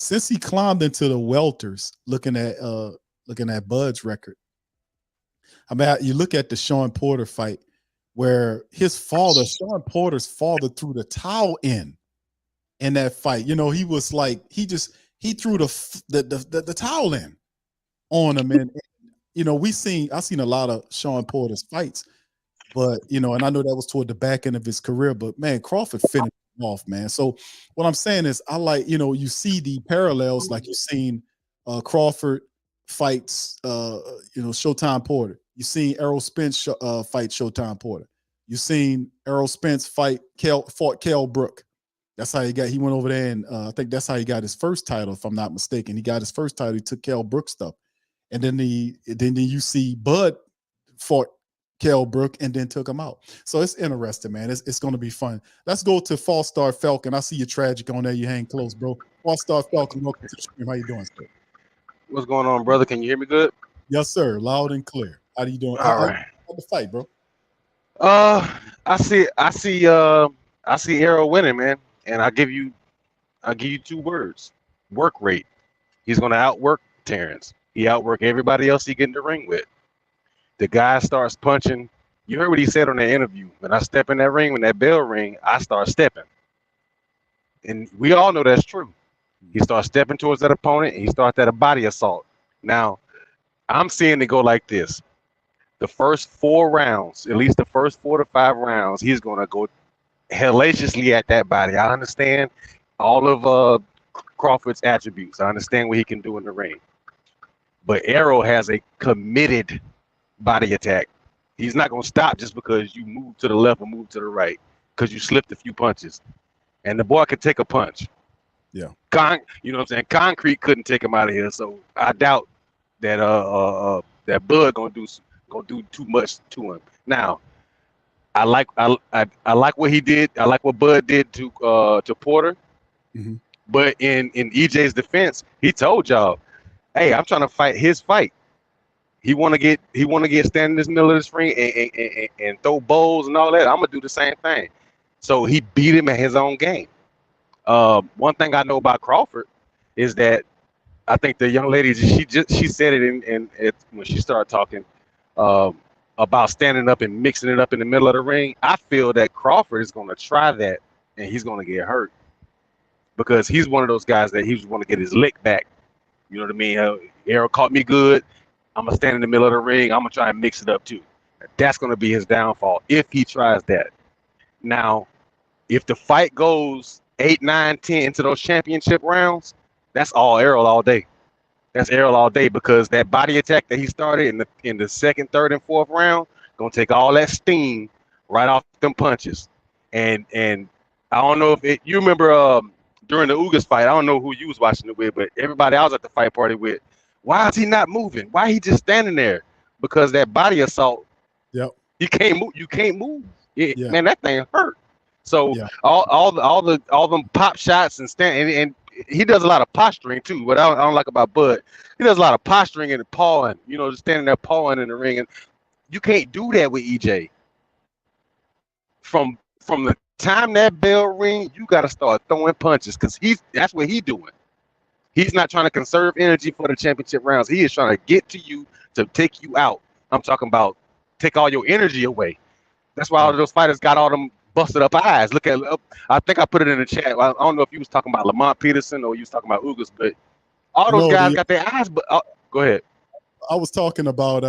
since he climbed into the welters, looking at Bud's record. I mean, you look at the Shawn Porter fight where his father, Shawn Porter's father, threw the towel in that fight. You know, he was like, he threw the towel in on him. And you know, I've seen a lot of Shawn Porter's fights, but you know, and I know that was toward the back end of his career, but man, Crawford finished him off, man. So what I'm saying is, I like, you know, you see the parallels, like you've seen Crawford fights, you know, Showtime Porter. You've seen Errol Spence fight Showtime Porter. You've seen Errol Spence fought Kell Brook. That's how he went over there, and I think that's how he got his first title, if I'm not mistaken. He got his first title. He took Kell Brook stuff, and then you see Bud fought Kell Brook and then took him out. So it's interesting, man. It's going to be fun. Let's go to False Star Falcon. I see you tragic on there. You hang close, bro. False Star Falcon, welcome to the stream. How you doing, sir? What's going on, brother? Can you hear me good? Yes, sir. Loud and clear. How you doing? All right. How's the fight, bro? I see Errol winning, man. And I'll give you 2 words. Work rate. He's gonna outwork Terrance. He outwork everybody else he get in the ring with. The guy starts punching. You heard what he said on that interview. When I step in that ring, when that bell ring, I start stepping. And we all know that's true. He starts stepping towards that opponent, and he starts that body assault. Now, I'm seeing it go like this. The first 4 rounds, at least the first 4 to 5 rounds, he's going to go hellaciously at that body. I understand all of Crawford's attributes. I understand what he can do in the ring. But Errol has a committed body attack. He's not going to stop just because you move to the left or move to the right, because you slipped a few punches. And the boy could take a punch. Yeah. You know what I'm saying? Concrete couldn't take him out of here. So I doubt that that Bud gonna do too much to him. Now, I like what he did. I like what Bud did to Porter. Mm-hmm. But in EJ's defense, he told y'all, "Hey, I'm trying to fight his fight. He want to get stand in this middle of this ring and throw bowls and all that. I'm gonna do the same thing." So he beat him at his own game. One thing I know about Crawford is that I think the young lady, she said it when she started talking about standing up and mixing it up in the middle of the ring. I feel that Crawford is going to try that, and he's going to get hurt because he's one of those guys that he's want to get his lick back. You know what I mean? Errol caught me good. I'm going to stand in the middle of the ring. I'm going to try and mix it up too. That's going to be his downfall if he tries that. Now, if the fight goes 8, 9, 10 into those championship rounds, that's all Errol all day. That's Errol all day, because that body attack that he started in the second, third, and fourth round gonna take all that steam right off them punches. And I don't know if you remember during the Ugas fight. I don't know who you was watching it with, but everybody I was at the fight party with. Why is he not moving? Why he just standing there? Because that body assault. Yep. You can't move. You can't move. Yeah. Man, that thing hurt. So yeah. all them pop shots and he does a lot of posturing too. What I don't like about Bud, he does a lot of posturing and pawing. You know, just standing there pawing in the ring, and you can't do that with EJ. From the time that bell ring, you got to start throwing punches, because that's what he's doing. He's not trying to conserve energy for the championship rounds. He is trying to get to you to take you out. I'm talking about take all your energy away. That's why all of those fighters got all them busted up eyes. Look at, I think I put it in the chat. I don't know if you was talking about Lamont Peterson or you was talking about Ugas, but all those guys got their eyes. But go ahead. I was talking about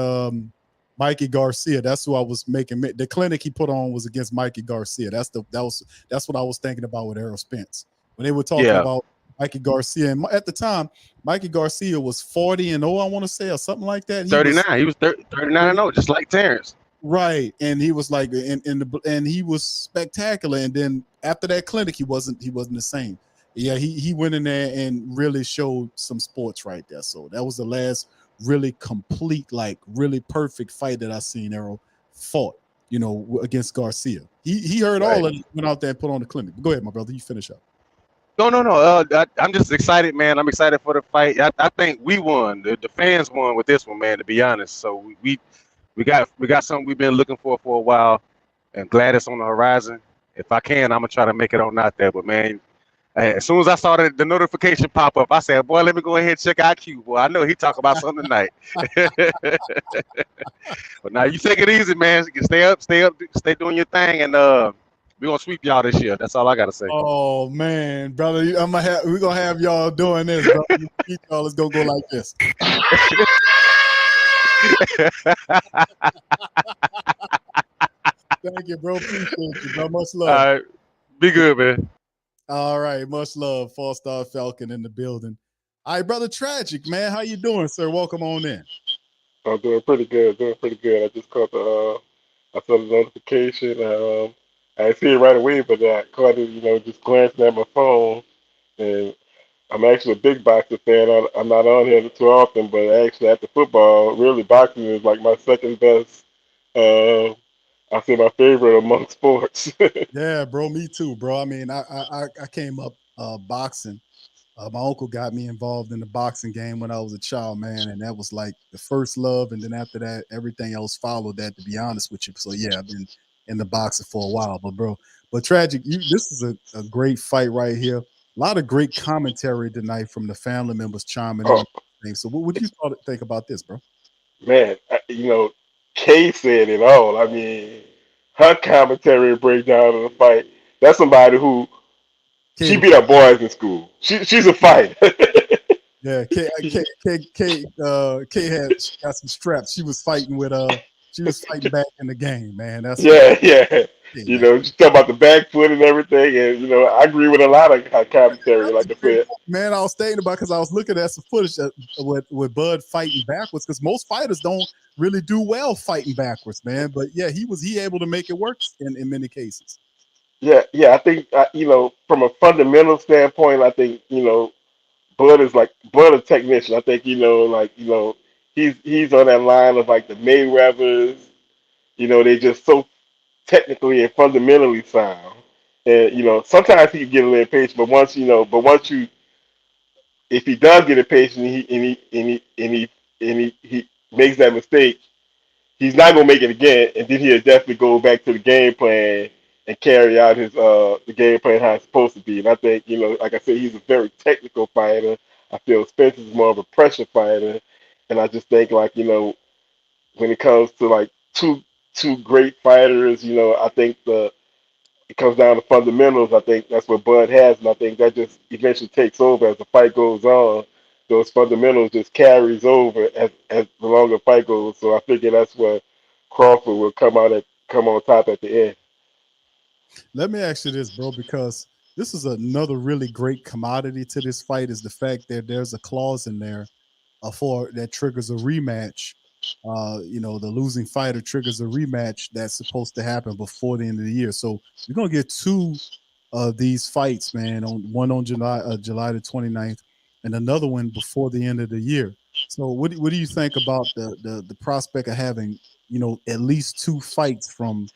Mikey Garcia. That's who I was making. The clinic he put on was against Mikey Garcia. That's what I was thinking about with Errol Spence when they were talking about Mikey Garcia. And at the time, Mikey Garcia was 40-0, I want to say, or something like that. 39. He was 39-0, just like Terrance. Right, and he was like, and he was spectacular. And then after that clinic, he wasn't the same. Yeah, he went in there and really showed some sports right there. So that was the last really complete, like really perfect fight that I seen Errol fought, you know, against Garcia. He heard all of it, went out there and put on the clinic. But go ahead, my brother, you finish up. No. I'm just excited, man. I'm excited for the fight. I think we won. The fans won with this one, man. To be honest, so we got something we've been looking for a while, and glad it's on the horizon. if I can, I'm gonna try to make it on out there. But man, as soon as I saw the notification pop up, I said, "Boy, let me go ahead and check IQ. Boy, I know he talk about something tonight." But now you take it easy, man. Stay doing your thing, and we're gonna sweep y'all this year. That's all I gotta say. Oh man, brother, we're gonna have y'all doing this, bro. Y'all is gonna go like this. Thank you, bro. Appreciate you, bro. Much love. All right, be good, man. All right, much love. 4-star Falcon in the building. All right, brother, Tragic, man. How you doing, sir? Welcome on in. I'm doing pretty good. I just caught I saw the notification. I didn't see it right away, but I caught it, just glancing at my phone. And I'm actually a big boxer fan. I'm not on here too often, but actually after football, really boxing is like my second best. I say my favorite among sports. Yeah, bro. Me too, bro. I mean, I came up boxing. My uncle got me involved in the boxing game when I was a child, man, and that was like the first love. And then after that, everything else followed that, to be honest with you. So yeah, I've been in the boxing for a while, but Tragic, this is a great fight right here. A lot of great commentary tonight from the family members chiming Oh, in. So what would you think about this, bro? man, Kay said it all. I mean, her commentary breakdown of the fight. That's somebody who she Kay, beat up boys in school. She's a fighter. yeah, Kay she got some straps. She was fighting back in the game, man. That's Yeah. Kay, man. Just talk about the back foot and everything. And, I agree with a lot of her commentary, like I said. Man, I was thinking about because I was looking at some footage with Bud fighting backwards because most fighters don't really do well fighting backwards, man. But yeah, he able to make it work in many cases. Yeah. I think, from a fundamental standpoint, I think, Bud is a technician. I think, he's on that line of like the Mayweathers. They just so technically and fundamentally sound. And sometimes he can get a little impatient, but once you, if he does get impatient and he makes that mistake, he's not gonna make it again, and then he'll definitely go back to the game plan and carry out his the game plan how it's supposed to be. And I think like I said, he's a very technical fighter. I feel Spence is more of a pressure fighter, and I just think like when it comes to like two great fighters, I think it comes down to fundamentals. I think that's what Bud has, and I think that just eventually takes over as the fight goes on. Those fundamentals just carries over as the longer fight goes. So I figure that's where Crawford will come on top at the end. Let me ask you this, bro, because this is another really great commodity to this fight is the fact that there's a clause in there for that triggers a rematch. The losing fighter triggers a rematch that's supposed to happen before the end of the year. So you're gonna get two of these fights, man. One on July the 29th, and another one before the end of the year. So what do you think about the prospect of having at least two fights from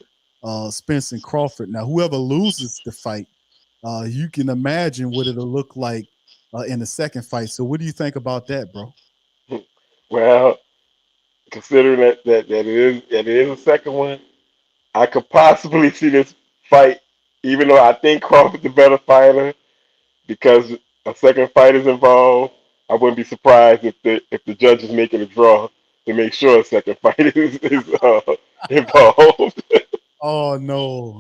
Spence and Crawford? Now, whoever loses the fight, you can imagine what it'll look like in the second fight. So what do you think about that, bro? Well, considering that it is a second one, I could possibly see this fight, even though I think Crawford's the better fighter, because a second fight is involved. I wouldn't be surprised if the judge is making a draw to make sure a second fight is involved. Oh no.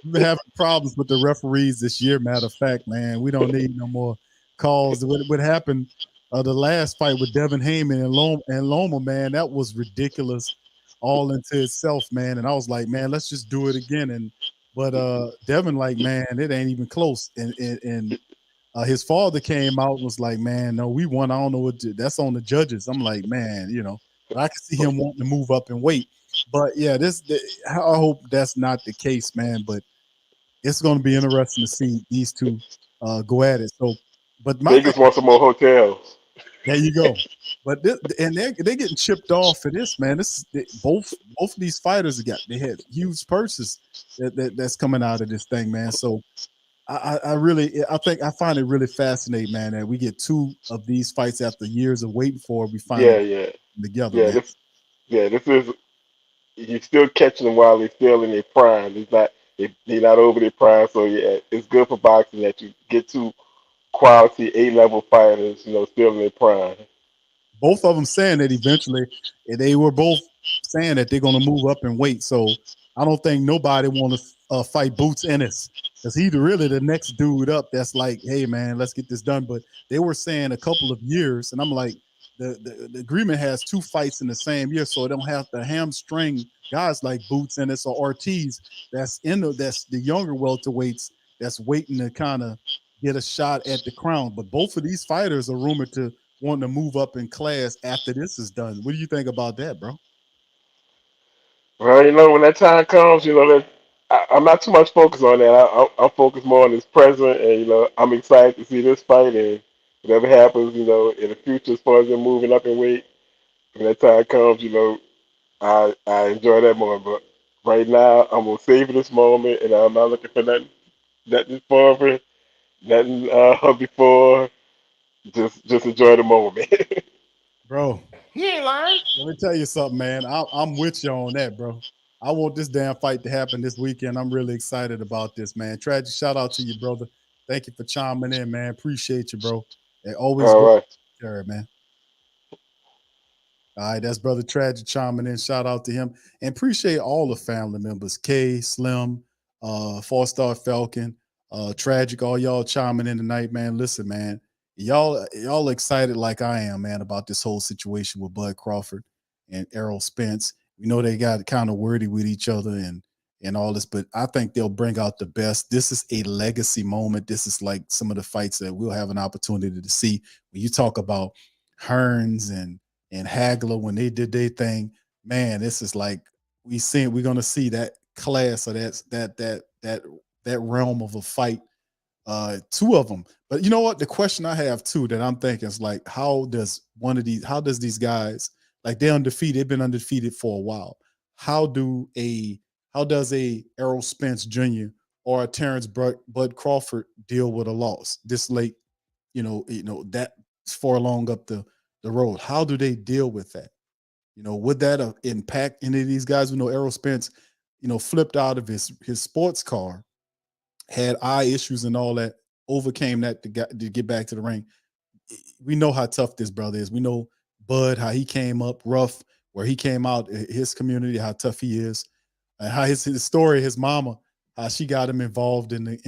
We've been having problems with the referees this year. Matter of fact, man, we don't need no more calls. What happened the last fight with Devin Heyman and Loma, man, that was ridiculous all into itself, man. And I was like, man, let's just do it again. But Devin, like, man, it ain't even close. And his father came out and was like, man, no, we won. I don't know that's on the judges. I'm like, man, but I can see him wanting to move up and wait. But yeah, I hope that's not the case, man. But it's going to be interesting to see these two go at it. So, but my Vegas wants some more hotels. there you go. But they're getting chipped off for this, man. Both of these fighters they had huge purses that's coming out of this thing, man. So I find it really fascinating, man, that we get two of these fights after years of waiting for. We finally get together. This is you're still catching them while they're still in their prime. It's not they're not over their prime. So yeah, it's good for boxing that you get two quality A-level fighters, still in their prime. Both of them saying that eventually, and they were both saying that they're going to move up in weight. So I don't think nobody want to fight Boots Ennis, because he's really the next dude up that's like, hey, man, let's get this done. But they were saying a couple of years, and I'm like, the agreement has 2 fights in the same year, so it don't have to hamstring guys like Boots Ennis or Ortiz that's the younger welterweights that's waiting to kind of get a shot at the crown. But both of these fighters are rumored to wanting to move up in class after this is done. What do you think about that, bro? Well, when that time comes, I'm not too much focused on that. I'm focused more on this present, and I'm excited to see this fight, and whatever happens, in the future as far as them moving up in weight, when that time comes, I enjoy that moment. But right now, I'm gonna savor this moment, and I'm not looking for nothing forward, nothing before. Just enjoy the moment. Bro, He ain't lying. let me tell you something, man. I'm with you on that, bro. I want this damn fight to happen this weekend. I'm really excited about this, man. Tragic, shout out to you, brother. Thank you for chiming in, man. Appreciate you, bro. And always All go, right. man. All right, that's Brother Tragic chiming in. Shout out to him. And appreciate all the family members. K, Slim, 4-Star Falcon, Tragic, all y'all chiming in tonight, man. Listen, man. Y'all excited like I am, man, about this whole situation with Bud Crawford and Errol Spence. We know they got kind of wordy with each other and all this, but I think they'll bring out the best. This is a legacy moment. This is like some of the fights that we'll have an opportunity to see. When you talk about Hearns and Hagler when they did their thing, man, this is like we're gonna see that class or that realm of a fight. 2 of them. But you know what? The question I have too that I'm thinking is like, how does these guys, like, they're undefeated, they've been undefeated for a while. How does a Errol Spence Jr. or a Terrence Bud Crawford deal with a loss this late, that far along up the road? How do they deal with that? Would that impact any of these guys? We know Errol Spence, flipped out of his sports car, had eye issues and all that, overcame that to get back to the ring. We know how tough this brother is. We know Bud, how he came up rough, where he came out, his community, how tough he is, and how his story, his mama, how she got him involved in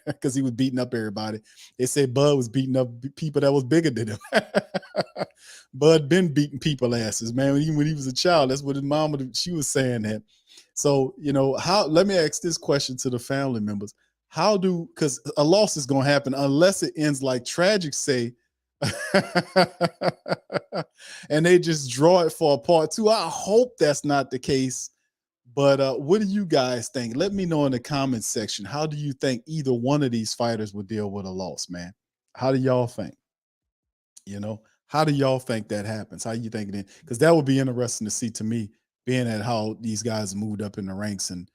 because he was beating up everybody. They said Bud was beating up people that was bigger than him. Bud been beating people asses, man. When he was a child, that's what his mama, she was saying that. So, let me ask this question to the family members. Because a loss is going to happen unless it ends like Tragic say, and they just draw it for a part 2. I hope that's not the case. But what do you guys think? Let me know in the comments section. How do you think either one of these fighters would deal with a loss, man? How do y'all think? How do y'all think that happens? How you think it? Because that would be interesting to see to me, being at how these guys moved up in the ranks and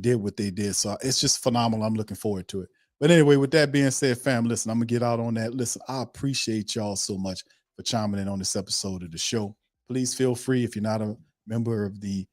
did what they did. So it's just phenomenal. I'm looking forward to it. But anyway, with that being said, fam, listen, I'm going to get out on that. Listen, I appreciate y'all so much for chiming in on this episode of the show. Please feel free, if you're not a member of the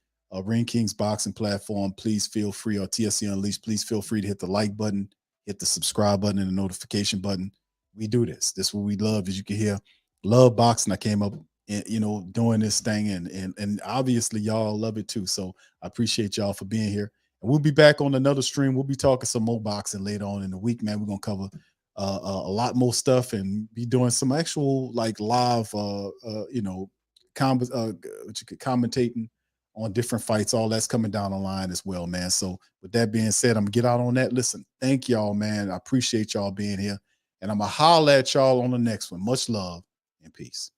Ring Kings boxing platform, please feel free, or TSC Unleashed, please feel free to hit the like button, hit the subscribe button, and the notification button. We do this. This is what we love. As you can hear, love boxing. I came up, doing this thing, and obviously y'all love it too. So I appreciate y'all for being here. And we'll be back on another stream. We'll be talking some more boxing later on in the week, man. We're gonna cover a lot more stuff and be doing some actual like live, commentating on different fights. All that's coming down the line as well, man. So with that being said, I'm gonna get out on that. Listen, thank y'all, man. I appreciate y'all being here, and I'm gonna holler at y'all on the next one. Much love and peace.